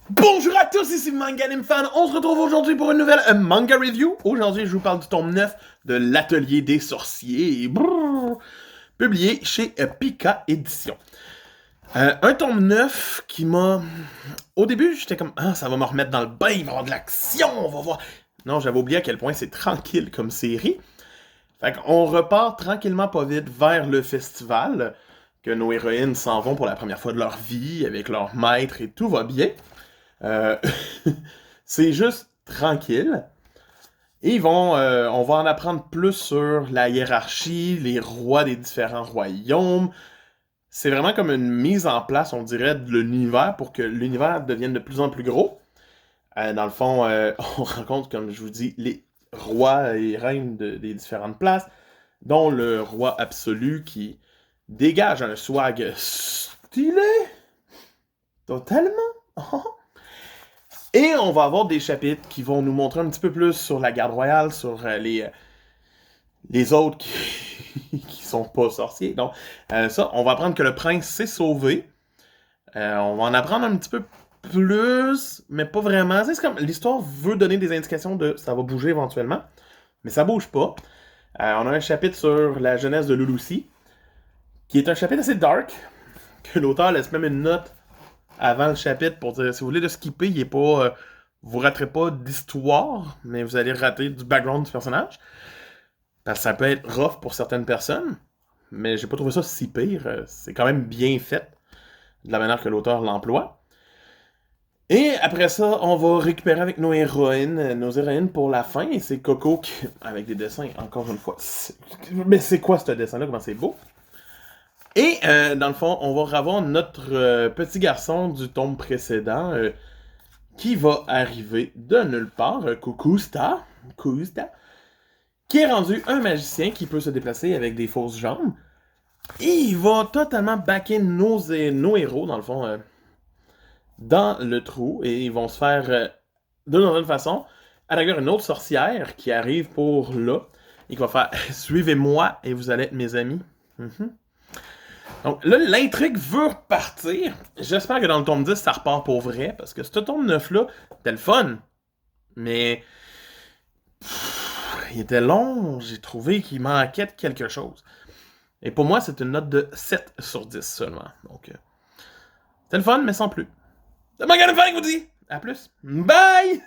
Bonjour à tous, ici MangaNimFan. On se retrouve aujourd'hui pour une nouvelle manga review. Aujourd'hui, je vous parle du tome 9 de l'Atelier des sorciers, publié chez Pika Édition. Un tome 9 qui m'a... Au début, j'étais comme, ah, ça va me remettre dans le bain, il va y avoir de l'action, on va voir. Non, j'avais oublié à quel point c'est tranquille comme série. Fait qu'on repart tranquillement pas vite vers le festival, que nos héroïnes s'en vont pour la première fois de leur vie, avec leur maître et tout va bien. Euh, c'est juste tranquille. Et on va en apprendre plus sur la hiérarchie, les rois des différents royaumes. C'est vraiment comme une mise en place, on dirait, de l'univers pour que l'univers devienne de plus en plus gros. Dans le fond, on rencontre, comme je vous dis, les rois et reines des différentes places, dont le roi absolu qui dégage un swag stylé. Totalement. Et on va avoir des chapitres qui vont nous montrer un petit peu plus sur la garde royale, sur les autres qui sont pas sorciers. Donc, ça, on va apprendre que le prince s'est sauvé. On va en apprendre un petit peu plus, mais pas vraiment. C'est comme l'histoire veut donner des indications de ça va bouger éventuellement, mais ça bouge pas. On a un chapitre sur la jeunesse de Lulusi, qui est un chapitre assez dark, que l'auteur laisse même une note avant le chapitre pour dire si vous voulez le skipper, il est pas. Vous raterez pas d'histoire, mais vous allez rater du background du personnage. Parce que ça peut être rough pour certaines personnes, mais j'ai pas trouvé ça si pire. C'est quand même bien fait de la manière que l'auteur l'emploie. Et après ça, on va récupérer avec nos héroïnes pour la fin. Et c'est Coco qui, avec des dessins, encore une fois. Mais c'est quoi ce dessin-là? Comment c'est beau? Et dans le fond, on va revoir notre petit garçon du tome précédent qui va arriver de nulle part, Kukusta, qui est rendu un magicien qui peut se déplacer avec des fausses jambes. Et il va totalement backer nos héros, dans le fond, dans le trou. Et ils vont se faire, d'une certaine façon, attaquer une autre sorcière qui arrive pour là. Et qui va faire « Suivez-moi et vous allez être mes amis. Donc là, l'intrigue veut repartir. J'espère que dans le tome 10, ça repart pour vrai. Parce que ce tome 9-là, c'était le fun. Mais... il était long. J'ai trouvé qu'il manquait de quelque chose. Et pour moi, c'est une note de 7 sur 10 seulement. Donc, c'était le fun, mais sans plus. C'est MangaNimFan qui vous dit à plus. Bye!